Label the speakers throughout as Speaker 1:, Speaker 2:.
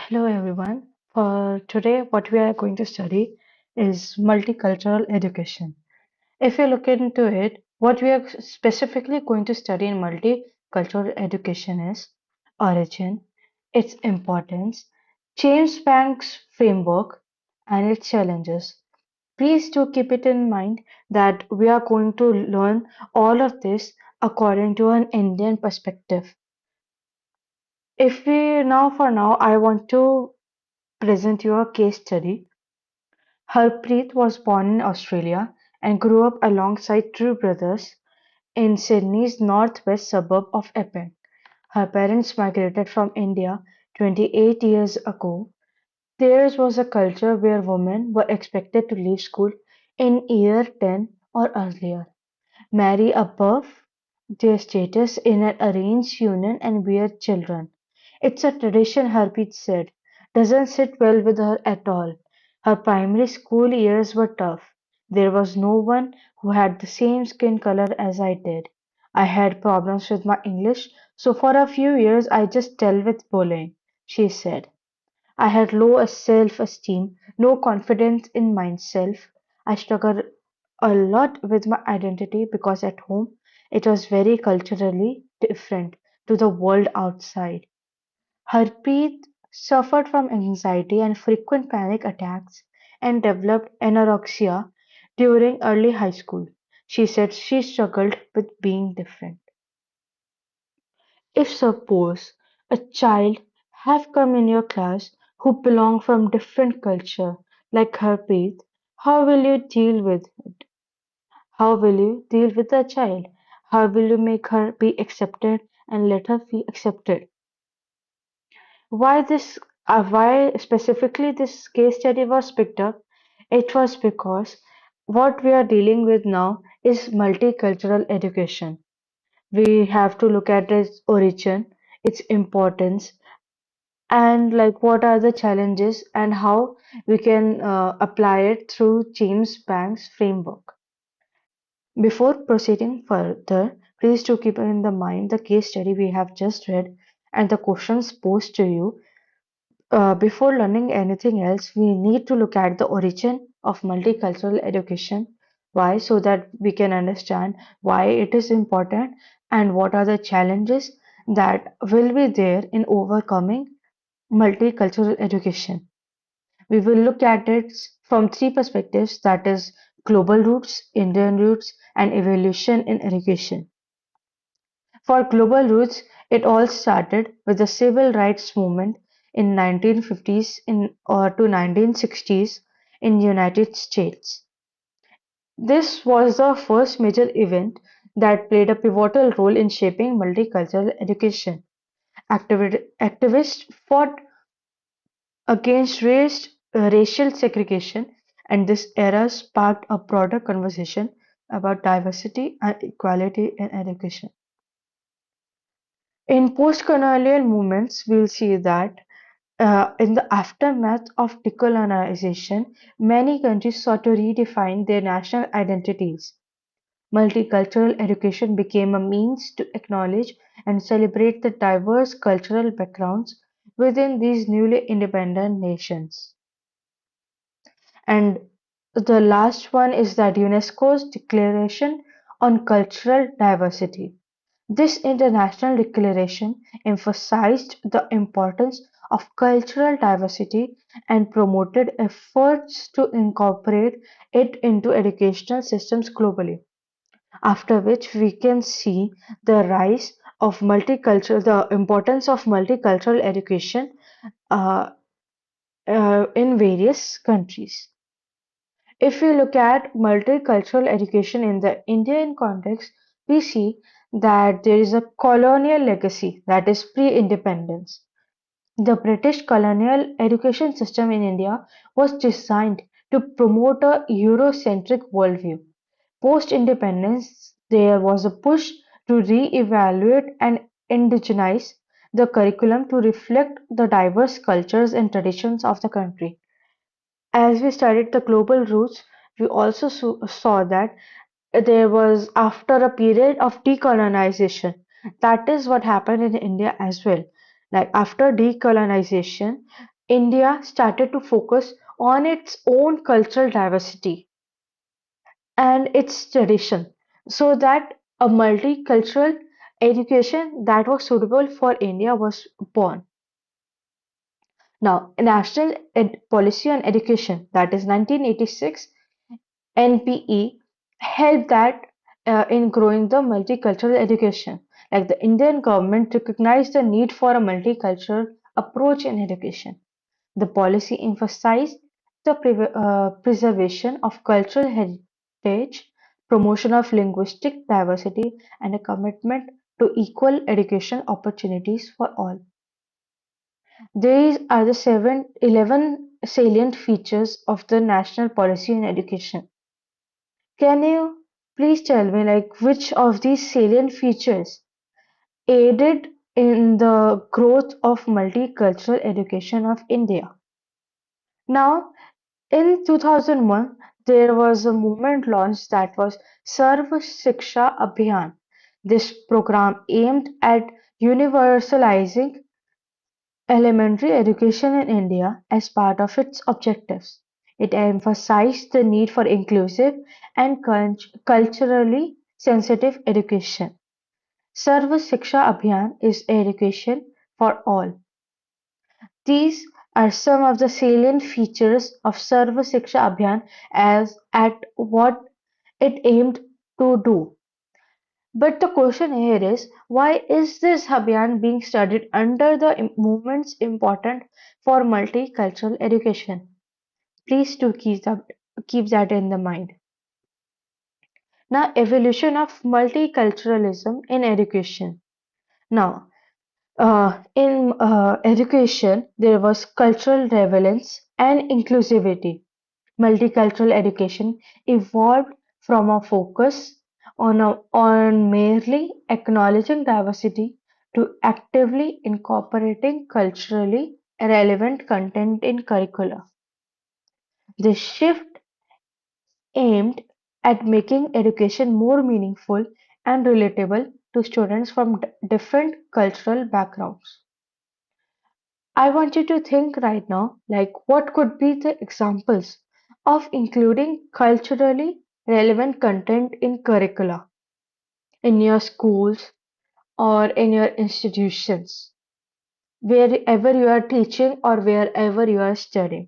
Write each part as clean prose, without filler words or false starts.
Speaker 1: Hello everyone. For today, what we are going to study is multicultural education. If you look into it, what we are specifically going to study in multicultural education is origin, its importance, James Banks framework, and its challenges. Please do keep it in mind that we are going to learn all of this according to an Indian perspective. If we now, for now, I want to present you a case study. Harpreet was born in Australia and grew up alongside two brothers in Sydney's northwest suburb of Epping. Her parents migrated from India 28 years ago. Theirs was a culture where women were expected to leave school in year 10 or earlier, marry above their status in an arranged union and bear children. It's a tradition, Harpreet said. Doesn't sit well with her at all. Her primary school years were tough. There was no one who had the same skin color as I did. I had problems with my English, so for a few years I just dealt with bullying, she said. I had low self-esteem, no confidence in myself. I struggled a lot with my identity because at home it was very culturally different to the world outside. Harpreet suffered from anxiety and frequent panic attacks and developed anorexia during early high school. She said she struggled with being different. If suppose a child have come in your class who belong from different culture like Harpreet, how will you deal with it? How will you deal with the child? How will you make her be accepted and let her feel accepted? Why specifically this case study was picked up? It was because what we are dealing with now is multicultural education. We have to look at its origin, its importance, and like what are the challenges and how we can apply it through James Banks framework. Before proceeding further, please do keep in the mind the case study we have just read and the questions posed to you. Before learning anything else, we need to look at the origin of multicultural education. Why? So that we can understand why it is important and what are the challenges that will be there in overcoming multicultural education. We will look at it from three perspectives, that is, global roots, Indian roots, and evolution in education. For global roots, it all started with the civil rights movement in 1950s or to 1960s in United States. This was the first major event that played a pivotal role in shaping multicultural education. Activists fought against racial segregation, and this era sparked a broader conversation about diversity and equality in education. In post-colonial movements, we'll see that in the aftermath of decolonization, many countries sought to redefine their national identities. Multicultural education became a means to acknowledge and celebrate the diverse cultural backgrounds within these newly independent nations. And the last one is that UNESCO's Declaration on Cultural Diversity. This international declaration emphasized the importance of cultural diversity and promoted efforts to incorporate it into educational systems globally. After which we can see the rise of the importance of multicultural education uh, in various countries. If we look at multicultural education in the Indian context, we see that there is a colonial legacy that is pre-independence. The British colonial education system in India was designed to promote a Eurocentric worldview. Post-independence, there was a push to re-evaluate and indigenize the curriculum to reflect the diverse cultures and traditions of the country. As we studied the global roots, we also saw that there was after a period of decolonization. That is what happened in India as well. Like after decolonization, India started to focus on its own cultural diversity and its tradition so that a multicultural education that was suitable for India was born. Now, National Policy on Education, that is 1986 NPE, helped that in growing the multicultural education. Like the Indian government recognized the need for a multicultural approach in education. The policy emphasized the preservation of cultural heritage, promotion of linguistic diversity, and a commitment to equal education opportunities for all. These are the 11 salient features of the national policy in education. Can you please tell me like which of these salient features aided in the growth of multicultural education of India? Now, in 2001, there was a movement launched that was Sarva Shiksha Abhiyan. This program aimed at universalizing elementary education in India as part of its objectives. It emphasized the need for inclusive and culturally sensitive education. Sarva Shiksha Abhiyan is education for all. These are some of the salient features of Sarva Shiksha Abhiyan as at what it aimed to do. But the question here is, why is this Abhiyan being studied under the movements important for multicultural education? Please do keep that in the mind. Now, evolution of multiculturalism in education. Now, in education, there was cultural relevance and inclusivity. Multicultural education evolved from a focus on merely acknowledging diversity to actively incorporating culturally relevant content in curricula. This shift aimed at making education more meaningful and relatable to students from different cultural backgrounds. I want you to think right now, like what could be the examples of including culturally relevant content in curricula in your schools or in your institutions, wherever you are teaching or wherever you are studying.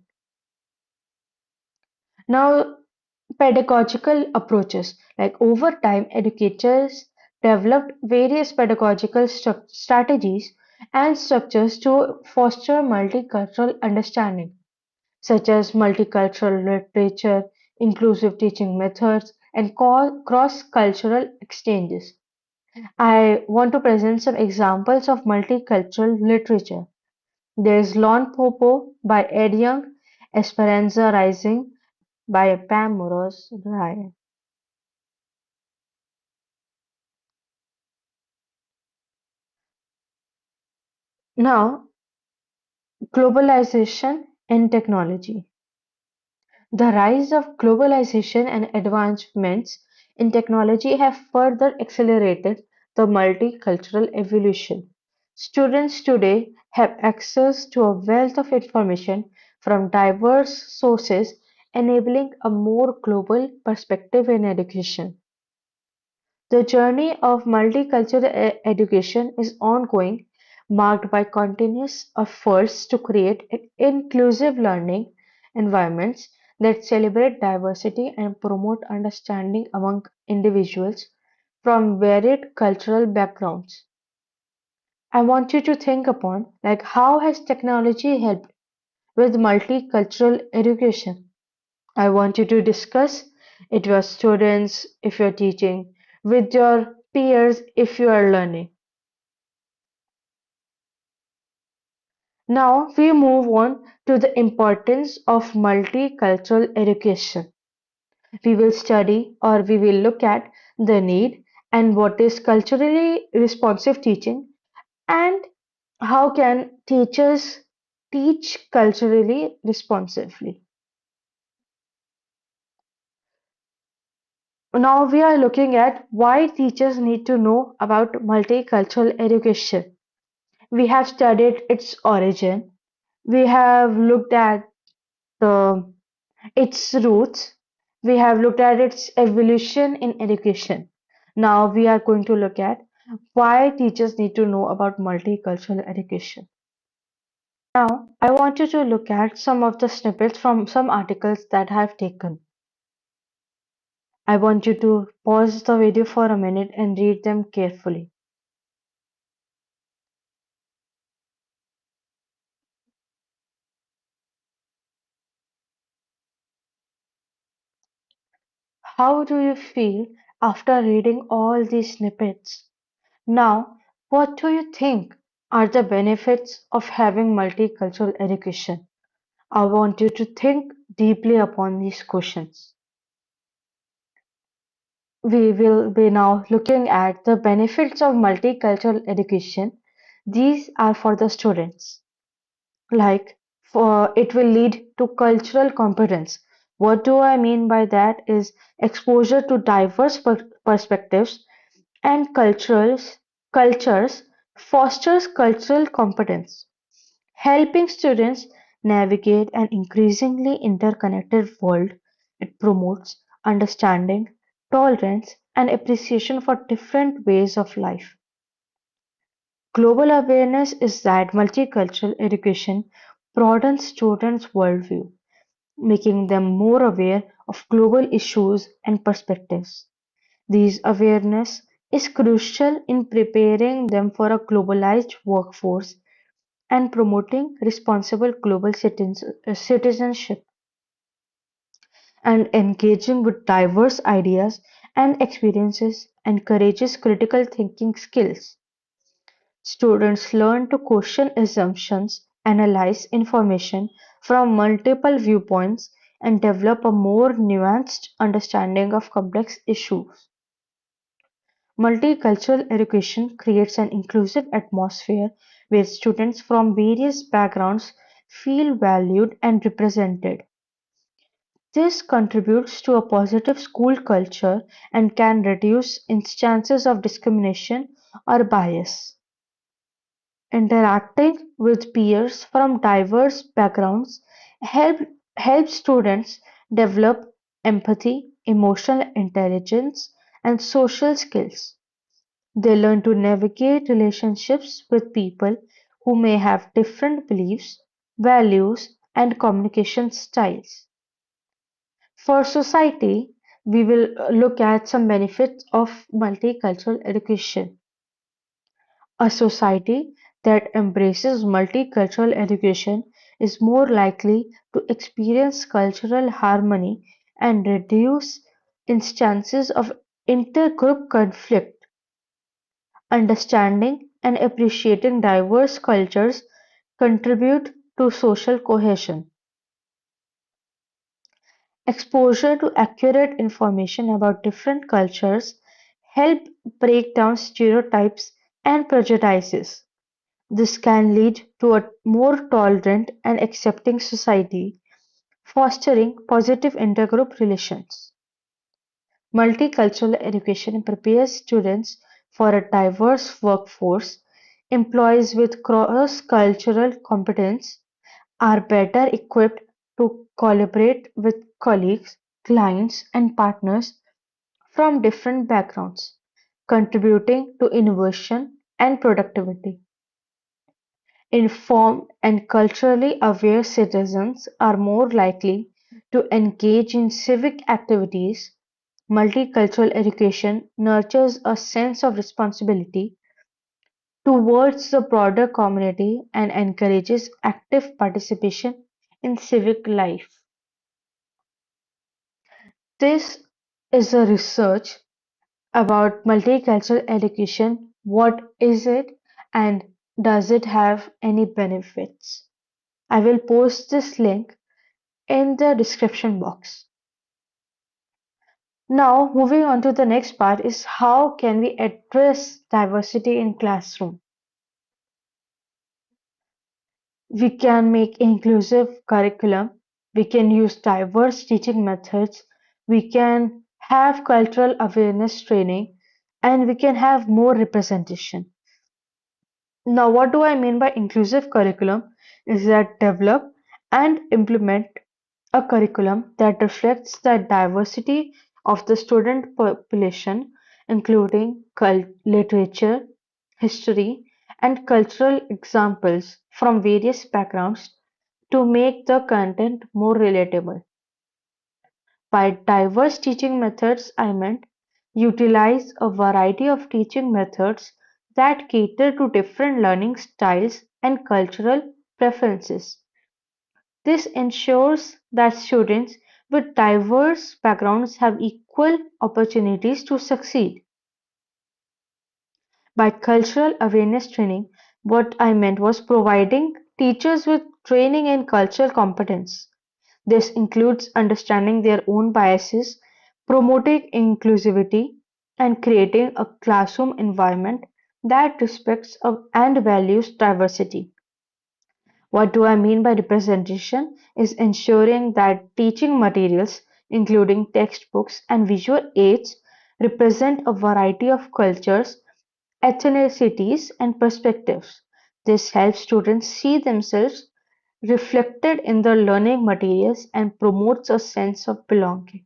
Speaker 1: Now, pedagogical approaches, like over time, educators developed various pedagogical strategies and structures to foster multicultural understanding, such as multicultural literature, inclusive teaching methods, and cross-cultural exchanges. I want to present some examples of multicultural literature. There is Lon Popo by Ed Young, Esperanza Rising by Pam Morose Ryan. Now, globalization and technology. The rise of globalization and advancements in technology have further accelerated the multicultural evolution. Students today have access to a wealth of information from diverse sources, enabling a more global perspective in education. The journey of multicultural education is ongoing, marked by continuous efforts to create inclusive learning environments that celebrate diversity and promote understanding among individuals from varied cultural backgrounds. I want you to think upon like how has technology helped with multicultural education? I want you to discuss it with your students if you're teaching, with your peers if you are learning. Now we move on to the importance of multicultural education. We will study or we will look at the need and what is culturally responsive teaching and how can teachers teach culturally responsively. Now we are looking at why teachers need to know about multicultural education. We have studied its origin, We have looked at the its roots. We have looked at its evolution in education. Now we are going to look at why teachers need to know about multicultural education. Now, I want you to look at some of the snippets from some articles that I have taken. I want you to pause the video for a minute and read them carefully. How do you feel after reading all these snippets? Now, what do you think are the benefits of having multicultural education? I want you to think deeply upon these questions. We will be now looking at the benefits of multicultural education. These are for the students. Like, for it will lead to cultural competence. What do I mean by that is exposure to diverse perspectives and cultures fosters cultural competence, helping students navigate an increasingly interconnected world. It promotes understanding, tolerance, and appreciation for different ways of life. Global awareness is that multicultural education broadens students' worldview, making them more aware of global issues and perspectives. This awareness is crucial in preparing them for a globalized workforce and promoting responsible global citizenship, and engaging with diverse ideas and experiences encourages critical thinking skills. Students learn to question assumptions, analyze information from multiple viewpoints, and develop a more nuanced understanding of complex issues. Multicultural education creates an inclusive atmosphere where students from various backgrounds feel valued and represented. This contributes to a positive school culture and can reduce instances of discrimination or bias. Interacting with peers from diverse backgrounds help helps students develop empathy, emotional intelligence, and social skills. They learn to navigate relationships with people who may have different beliefs, values, and communication styles. For society, we will look at some benefits of multicultural education. A society that embraces multicultural education is more likely to experience cultural harmony and reduce instances of intergroup conflict. Understanding and appreciating diverse cultures contribute to social cohesion. Exposure to accurate information about different cultures help break down stereotypes and prejudices. This can lead to a more tolerant and accepting society, fostering positive intergroup relations. Multicultural education prepares students for a diverse workforce. Employees with cross-cultural competence are better equipped to collaborate with colleagues, clients, and partners from different backgrounds, contributing to innovation and productivity. Informed and culturally aware citizens are more likely to engage in civic activities. Multicultural education nurtures a sense of responsibility towards the broader community and encourages active participation in civic life. This is a research about multicultural education. What is it and does it have any benefits? I will post this link in the description box. Now, moving on to the next part is how can we address diversity in classroom? We can make inclusive curriculum, we can use diverse teaching methods, we can have cultural awareness training, and we can have more representation. Now, what do I mean by inclusive curriculum? is that develop and implement a curriculum that reflects the diversity of the student population, including literature, history, and cultural examples from various backgrounds to make the content more relatable. By diverse teaching methods, I meant utilize a variety of teaching methods that cater to different learning styles and cultural preferences. This ensures that students with diverse backgrounds have equal opportunities to succeed. By cultural awareness training, what I meant was providing teachers with training in cultural competence. This includes understanding their own biases, promoting inclusivity, and creating a classroom environment that respects and values diversity. What do I mean by representation is ensuring that teaching materials, including textbooks and visual aids, represent a variety of cultures, ethnicities, and perspectives. This helps students see themselves reflected in the learning materials and promotes a sense of belonging.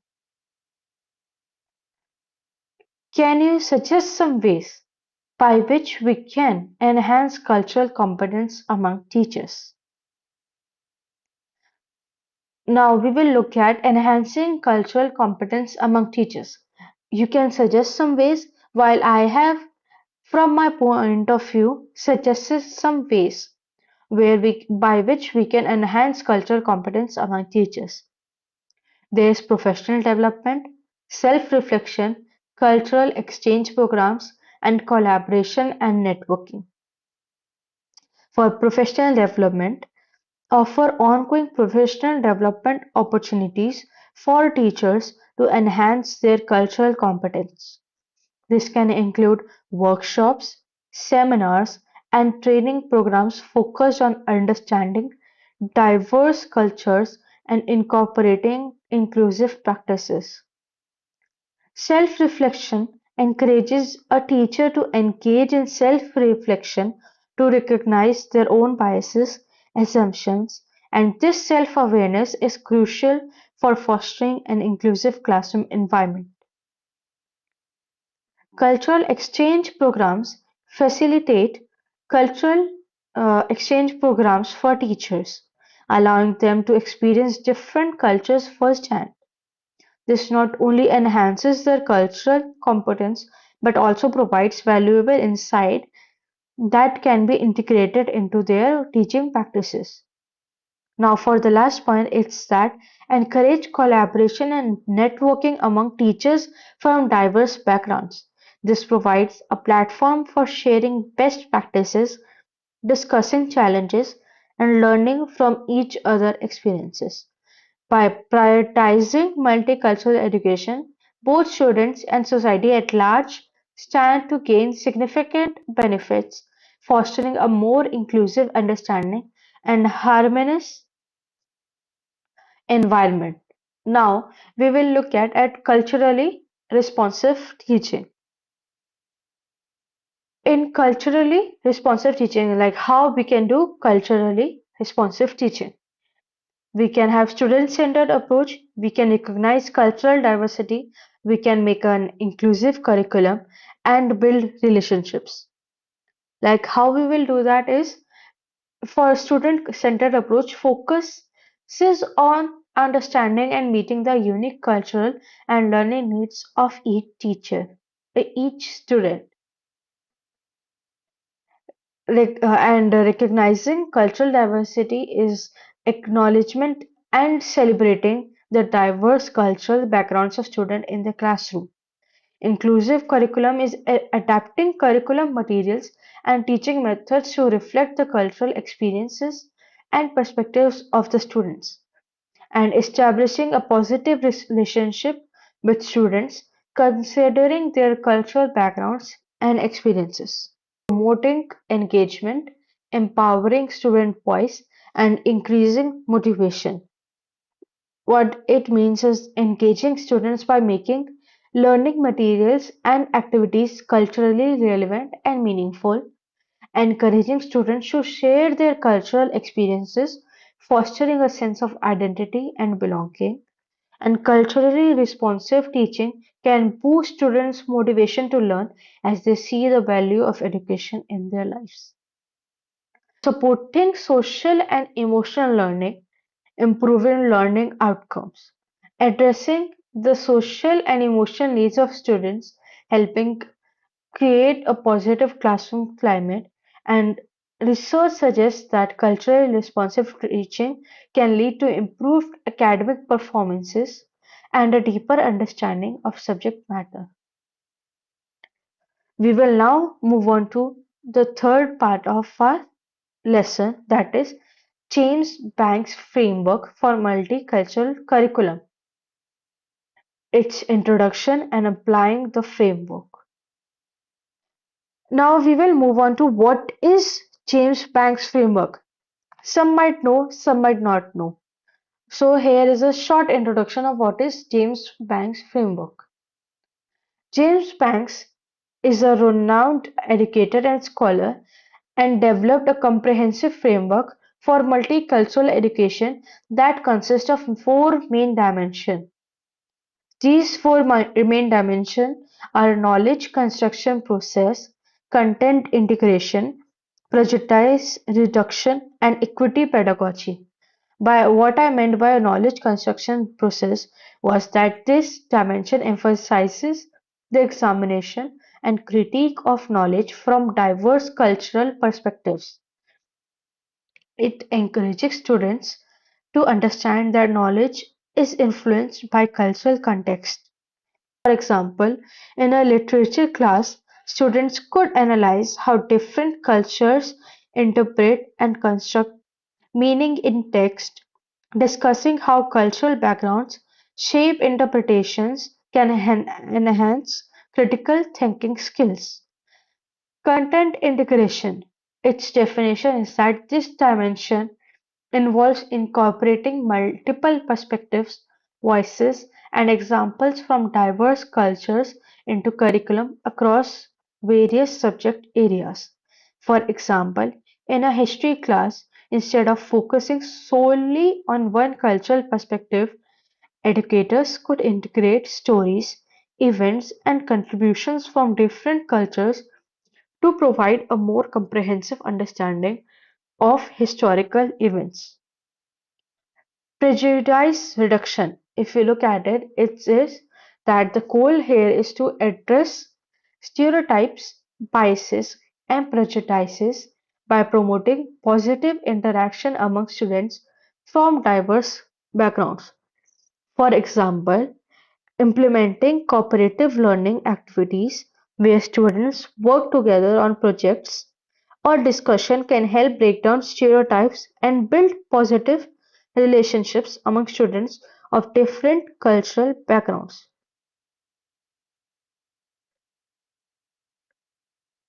Speaker 1: Can you suggest some ways by which we can enhance cultural competence among teachers? Now we will look at enhancing cultural competence among teachers. You can suggest some ways while I have, from my point of view, suggested some ways by which we can enhance cultural competence among teachers. There is professional development, self-reflection, cultural exchange programs, and collaboration and networking. For professional development, offer ongoing professional development opportunities for teachers to enhance their cultural competence. This can include workshops, seminars, and training programs focused on understanding diverse cultures and incorporating inclusive practices. Self-reflection encourages a teacher to engage in self-reflection, to recognize their own biases, assumptions, and this self-awareness is crucial for fostering an inclusive classroom environment. Cultural exchange programs facilitate cultural exchange programs for teachers, allowing them to experience different cultures firsthand. This not only enhances their cultural competence but also provides valuable insight that can be integrated into their teaching practices. Now, for the last point, it's that encourage collaboration and networking among teachers from diverse backgrounds. This provides a platform for sharing best practices, discussing challenges, and learning from each other experiences. By prioritizing multicultural education, both students and society at large stand to gain significant benefits, fostering a more inclusive understanding and harmonious environment. Now, we will look at culturally responsive teaching. In culturally responsive teaching, like how we can do culturally responsive teaching. We can have student-centered approach, we can recognize cultural diversity, we can make an inclusive curriculum and build relationships. Like how we will do that is for student-centered approach focuses on understanding and meeting the unique cultural and learning needs of each teacher, each student. And recognizing cultural diversity is acknowledgement and celebrating the diverse cultural backgrounds of students in the classroom. Inclusive curriculum is adapting curriculum materials and teaching methods to reflect the cultural experiences and perspectives of the students, and establishing a positive relationship with students considering their cultural backgrounds and experiences. Promoting engagement, empowering student voice, and increasing motivation. What it means is engaging students by making learning materials and activities culturally relevant and meaningful, encouraging students to share their cultural experiences, fostering a sense of identity and belonging. And culturally responsive teaching can boost students' motivation to learn as they see the value of education in their lives. Supporting social and emotional learning, improving learning outcomes, addressing the social and emotional needs of students, helping create a positive classroom climate, and research suggests that culturally responsive teaching can lead to improved academic performances and a deeper understanding of subject matter. We will now move on to the third part of our lesson, that is James Banks' framework for multicultural curriculum, its introduction and applying the framework. Now we will move on to what is James Banks' framework. Some might know, some might not know. So here is a short introduction of what is James Banks' framework. James Banks is a renowned educator and scholar and developed a comprehensive framework for multicultural education that consists of four main dimensions. These four main dimensions are knowledge construction process, content integration, prejudice reduction, and equity pedagogy. By what I meant by a knowledge construction process was that this dimension emphasizes the examination and critique of knowledge from diverse cultural perspectives. It encourages students to understand that knowledge is influenced by cultural context. For example, in a literature class, students could analyze how different cultures interpret and construct meaning in text, discussing how cultural backgrounds shape interpretations can enhance critical thinking skills. Content integration. Its definition is that this dimension involves incorporating multiple perspectives, voices, and examples from diverse cultures into curriculum across various subject areas. For example, in a history class, instead of focusing solely on one cultural perspective, educators could integrate stories, events, and contributions from different cultures to provide a more comprehensive understanding of historical events. Prejudice reduction, if you look at it, it is that the goal here is to address stereotypes, biases, and prejudices by promoting positive interaction among students from diverse backgrounds. For example, implementing cooperative learning activities where students work together on projects or discussion can help break down stereotypes and build positive relationships among students of different cultural backgrounds.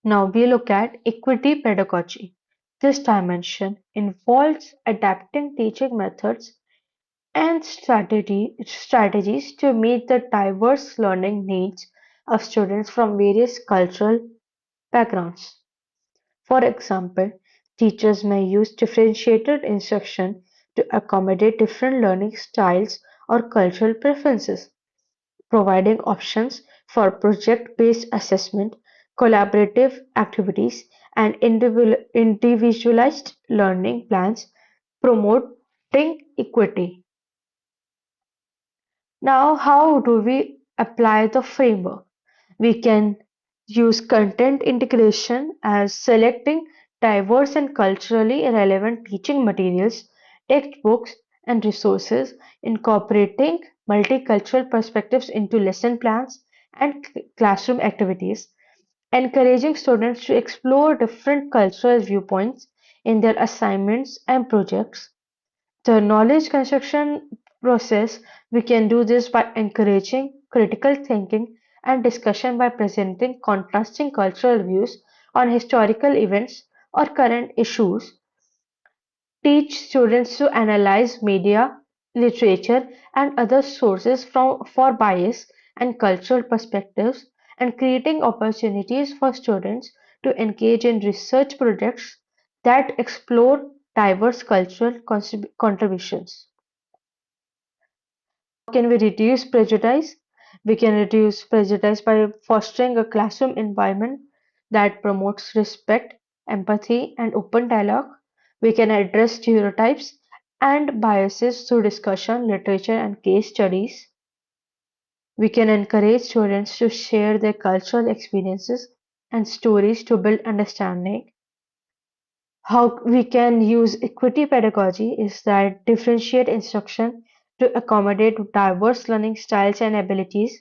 Speaker 1: Now we look at equity pedagogy. This dimension involves adapting teaching methods and strategies to meet the diverse learning needs of students from various cultural backgrounds. For example, teachers may use differentiated instruction to accommodate different learning styles or cultural preferences, providing options for project-based assessment, collaborative activities, and individualized learning plans promoting equity. Now, how do we apply the framework? We can use content integration as selecting diverse and culturally relevant teaching materials, textbooks, and resources, incorporating multicultural perspectives into lesson plans and classroom activities, encouraging students to explore different cultural viewpoints in their assignments and projects. The knowledge construction process, we can do this by encouraging critical thinking and discussion by presenting contrasting cultural views on historical events or current issues, teach students to analyze media, literature, and other sources for bias and cultural perspectives, and creating opportunities for students to engage in research projects that explore diverse cultural contributions. Can we reduce prejudice? We can reduce prejudice by fostering a classroom environment that promotes respect, empathy, and open dialogue. We can address stereotypes and biases through discussion, literature, and case studies. We can encourage students to share their cultural experiences and stories to build understanding. How we can use equity pedagogy is that differentiate instruction to accommodate diverse learning styles and abilities,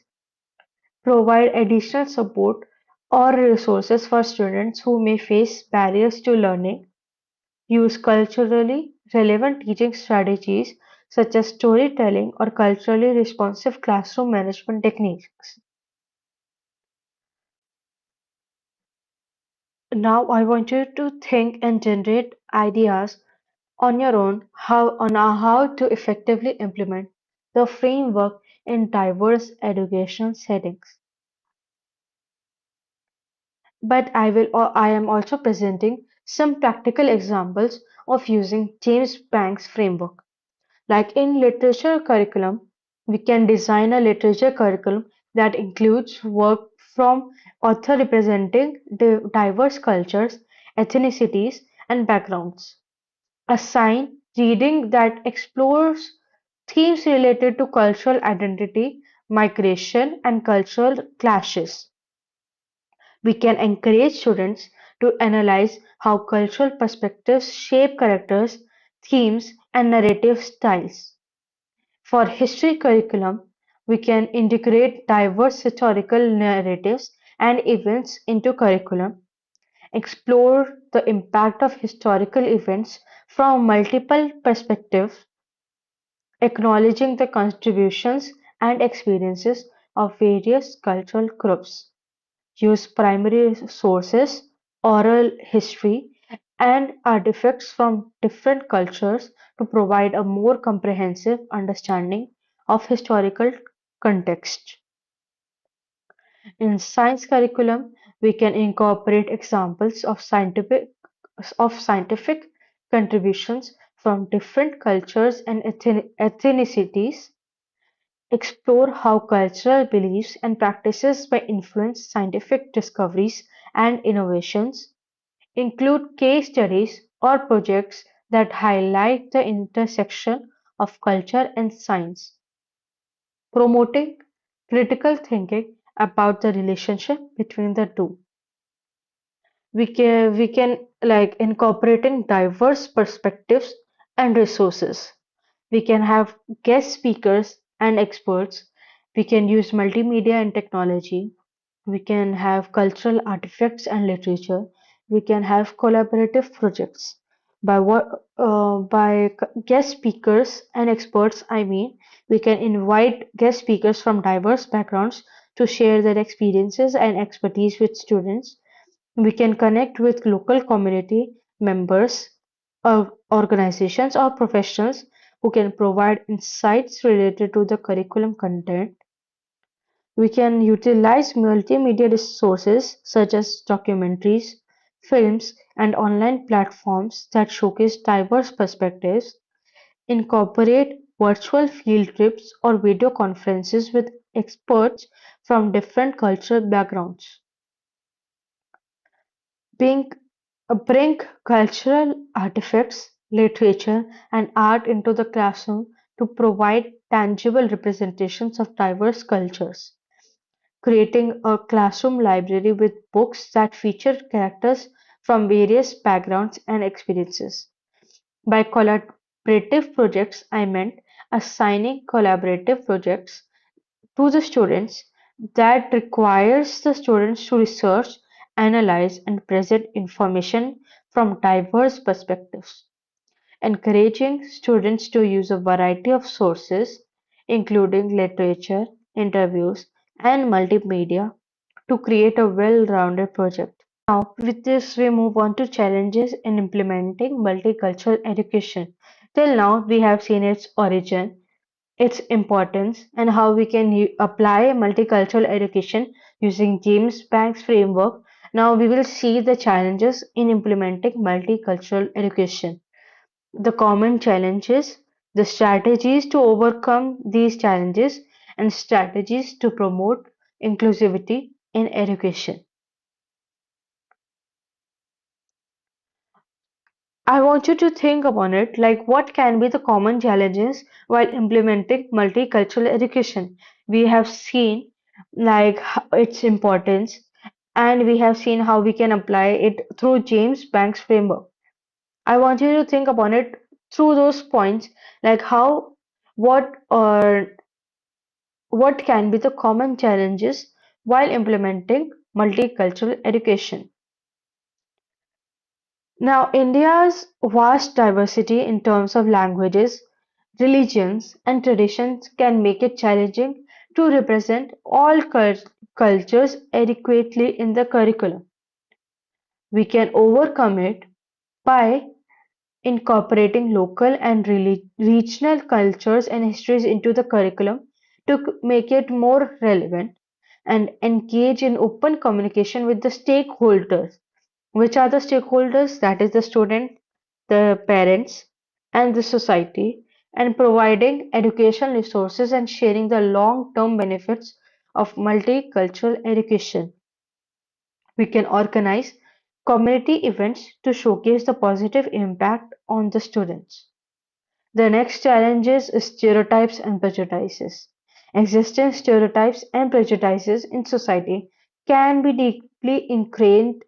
Speaker 1: provide additional support or resources for students who may face barriers to learning, use culturally relevant teaching strategies such as storytelling or culturally responsive classroom management techniques. Now I want you to think and generate ideas on your own how to effectively implement the framework in diverse education settings. But I am also presenting some practical examples of using James Banks framework. Like in literature curriculum, we can design a literature curriculum that includes work from author representing diverse cultures, ethnicities, and backgrounds. Assign reading that explores themes related to cultural identity, migration, and cultural clashes. We can encourage students to analyze how cultural perspectives shape characters, themes, and narrative styles. For history curriculum, we can integrate diverse historical narratives and events into curriculum, explore the impact of historical events from multiple perspectives, acknowledging the contributions and experiences of various cultural groups. Use primary sources, oral history, and artifacts from different cultures to provide a more comprehensive understanding of historical context. In science curriculum, we can incorporate examples of scientific contributions from different cultures and ethnicities, explore how cultural beliefs and practices may influence scientific discoveries and innovations, include case studies or projects that highlight the intersection of culture and science, promoting critical thinking about the relationship between the two. We can like incorporating diverse perspectives and resources. We can have guest speakers and experts. We can use multimedia and technology. We can have cultural artifacts and literature. We can have collaborative projects. By guest speakers and experts, I mean we can invite guest speakers from diverse backgrounds to share their experiences and expertise with students. We can connect with local community members, organizations, or professionals who can provide insights related to the curriculum content. We can utilize multimedia resources such as documentaries, films, and online platforms that showcase diverse perspectives, incorporate virtual field trips or video conferences with experts from different cultural backgrounds. Being bring cultural artifacts, literature, and art into the classroom to provide tangible representations of diverse cultures, creating a classroom library with books that feature characters from various backgrounds and experiences. By collaborative projects, I meant assigning collaborative projects to the students that requires the students to research, analyze, and present information from diverse perspectives, encouraging students to use a variety of sources, including literature, interviews, and multimedia, to create a well-rounded project. Now, with this, we move on to challenges in implementing multicultural education. Till now, we have seen its origin, its importance, and how we can apply multicultural education using James Banks framework. Now we will see the challenges in implementing multicultural education, the common challenges, the strategies to overcome these challenges, and strategies to promote inclusivity in education. I want you to think upon it like what can be the common challenges while implementing multicultural education. We have seen like its importance, and we have seen how we can apply it through James Banks framework. I want you to think upon it through those points like how what or what can be the common challenges while implementing multicultural education. Now, India's vast diversity in terms of languages, religions, and traditions can make it challenging to represent all cultures adequately in the curriculum. We can overcome it by incorporating local and regional cultures and histories into the curriculum to make it more relevant and engage in open communication with the stakeholders. Which are the stakeholders? That is the student, the parents, and the society, and providing educational resources and sharing the long-term benefits of multicultural education. We can organize community events to showcase the positive impact on the students. The next challenge is stereotypes and prejudices. Existing stereotypes and prejudices in society can be deeply ingrained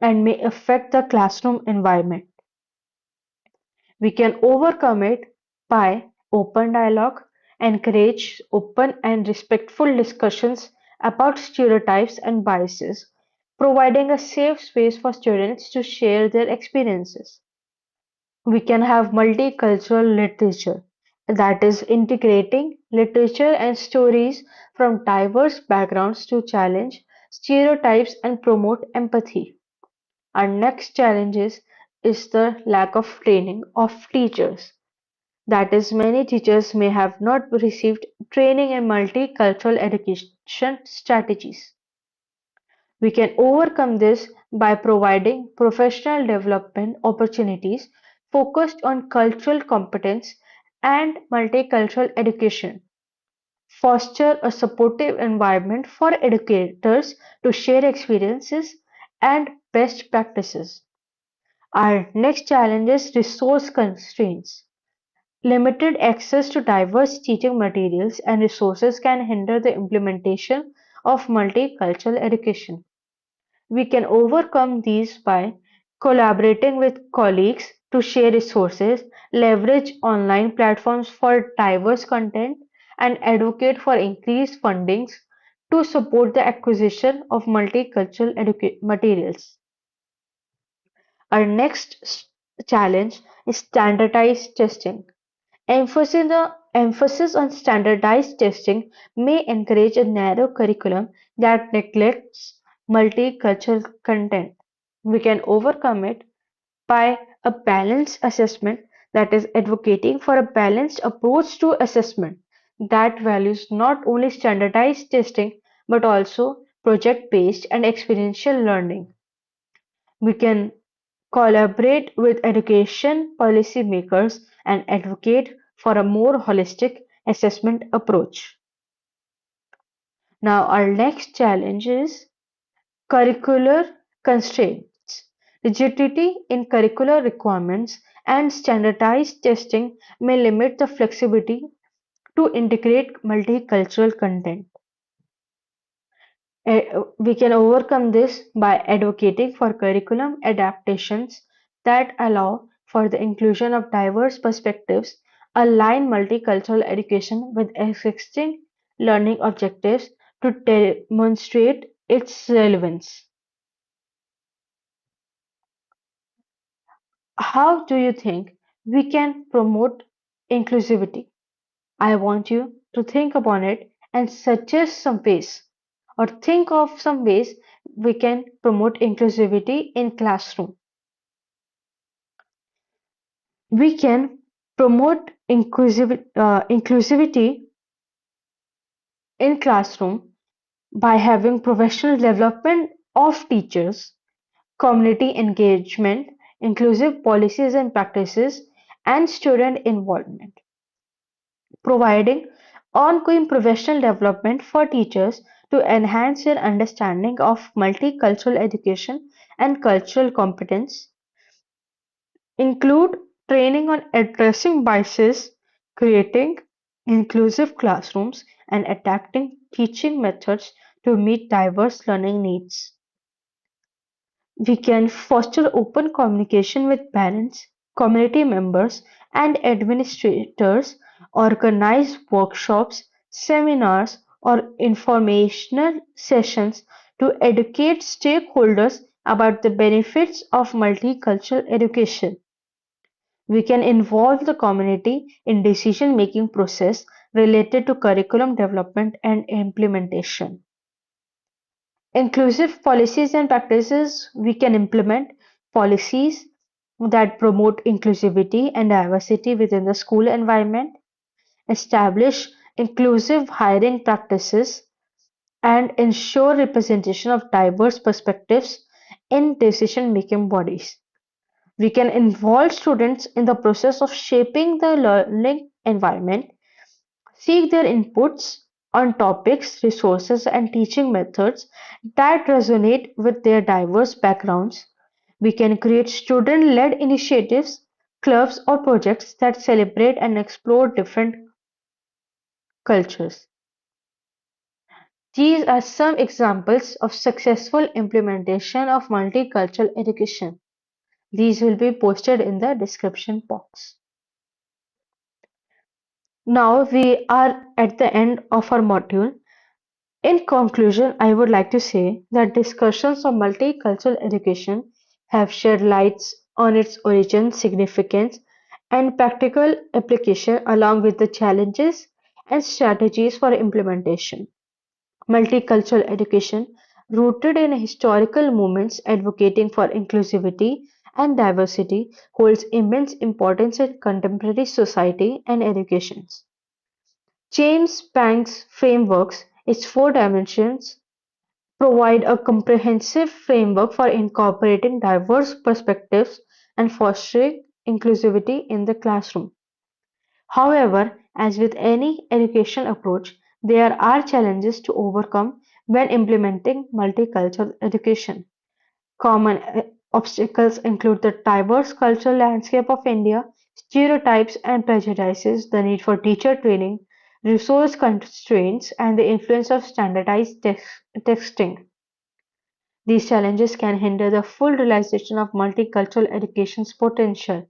Speaker 1: and may affect the classroom environment. We can overcome it by open dialogue, encourage open and respectful discussions about stereotypes and biases, providing a safe space for students to share their experiences. We can have multicultural literature, that is, integrating literature and stories from diverse backgrounds to challenge stereotypes and promote empathy. Our next challenge is the lack of training of teachers. That is, many teachers may have not received training in multicultural education strategies. We can overcome this by providing professional development opportunities focused on cultural competence and multicultural education. Foster a supportive environment for educators to share experiences and best practices. Our next challenge is resource constraints. Limited access to diverse teaching materials and resources can hinder the implementation of multicultural education. We can overcome these by collaborating with colleagues to share resources, leverage online platforms for diverse content, and advocate for increased fundings to support the acquisition of multicultural materials. Our next challenge is standardized testing. Emphasis on standardized testing may encourage a narrow curriculum that neglects multicultural content. We can overcome it by a balanced assessment, that is, advocating for a balanced approach to assessment that values not only standardized testing but also project based and experiential learning. We can collaborate with education policymakers and advocate for a more holistic assessment approach. Now, our next challenge is curricular constraints. Rigidity in curricular requirements and standardized testing may limit the flexibility to integrate multicultural content. We can overcome this by advocating for curriculum adaptations that allow for the inclusion of diverse perspectives, align multicultural education with existing learning objectives to demonstrate its relevance. How do you think we can promote inclusivity? I want you to think upon it and suggest some ways or think of some ways we can promote inclusivity in classroom. We can promote inclusivity in classroom by having professional development of teachers, community engagement, inclusive policies and practices, and student involvement, providing ongoing professional development for teachers to enhance their understanding of multicultural education and cultural competence, include training on addressing biases, creating inclusive classrooms, and adapting teaching methods to meet diverse learning needs. We can foster open communication with parents, community members, and administrators, organize workshops, seminars, or informational sessions to educate stakeholders about the benefits of multicultural education. We can involve the community in decision-making process related to curriculum development and implementation. Inclusive policies and practices: we can implement policies that promote inclusivity and diversity within the school environment, establish inclusive hiring practices, and ensure representation of diverse perspectives in decision-making bodies. We can involve students in the process of shaping the learning environment, seek their inputs on topics, resources, and teaching methods that resonate with their diverse backgrounds. We can create student-led initiatives, clubs, or projects that celebrate and explore different cultures. These are some examples of successful implementation of multicultural education. These will be posted in the description box. Now we are at the end of our module. In conclusion, I would like to say that discussions on multicultural education have shed light on its origin, significance, and practical application, along with the challenges and strategies for implementation. Multicultural education, rooted in historical movements advocating for inclusivity and diversity, holds immense importance in contemporary society and education. James Banks' frameworks, its four dimensions, provide a comprehensive framework for incorporating diverse perspectives and fostering inclusivity in the classroom. However, as with any education approach, there are challenges to overcome when implementing multicultural education. Common obstacles include the diverse cultural landscape of India, stereotypes and prejudices, the need for teacher training, resource constraints, and the influence of standardized texting. These challenges can hinder the full realization of multicultural education's potential.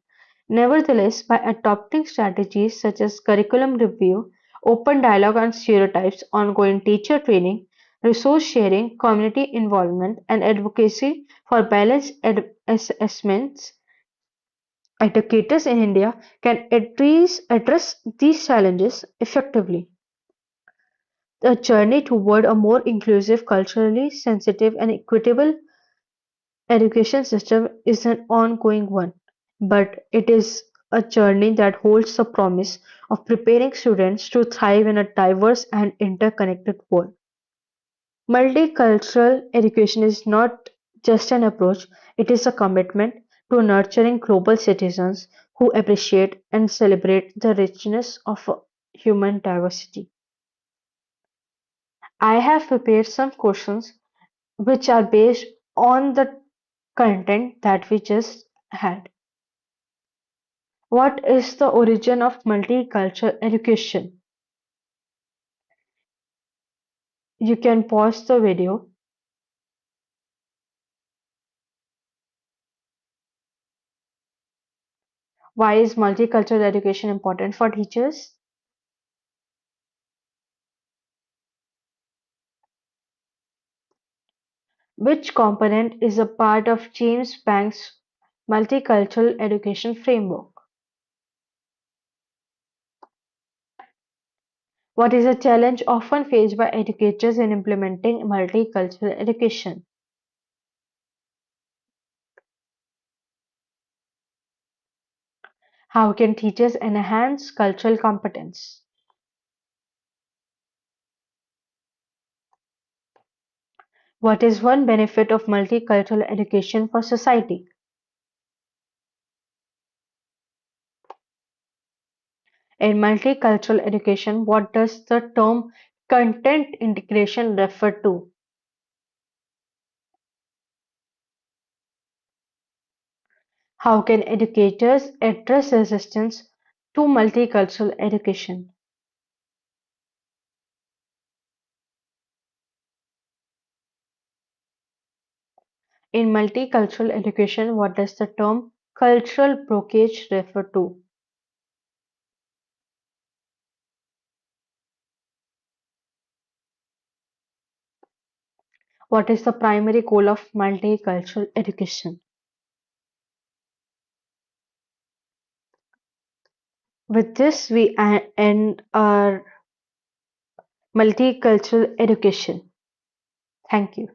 Speaker 1: Nevertheless, by adopting strategies such as curriculum review, open dialogue on stereotypes, ongoing teacher training, resource sharing, community involvement, and advocacy for balanced assessments, educators in India can address these challenges effectively. The journey toward a more inclusive, culturally sensitive, and equitable education system is an ongoing one, but it is a journey that holds the promise of preparing students to thrive in a diverse and interconnected world. Multicultural education is not just an approach, it is a commitment to nurturing global citizens who appreciate and celebrate the richness of human diversity. I have prepared some questions which are based on the content that we just had. What is the origin of multicultural education? You can pause the video. Why is multicultural education important for teachers? Which component is a part of James Banks' multicultural education framework? What is a challenge often faced by educators in implementing multicultural education? How can teachers enhance cultural competence? What is one benefit of multicultural education for society? In multicultural education, what does the term content integration refer to? How can educators address resistance to multicultural education? In multicultural education, what does the term cultural blockage refer to? What is the primary goal of multicultural education? With this, we end our multicultural education. Thank you.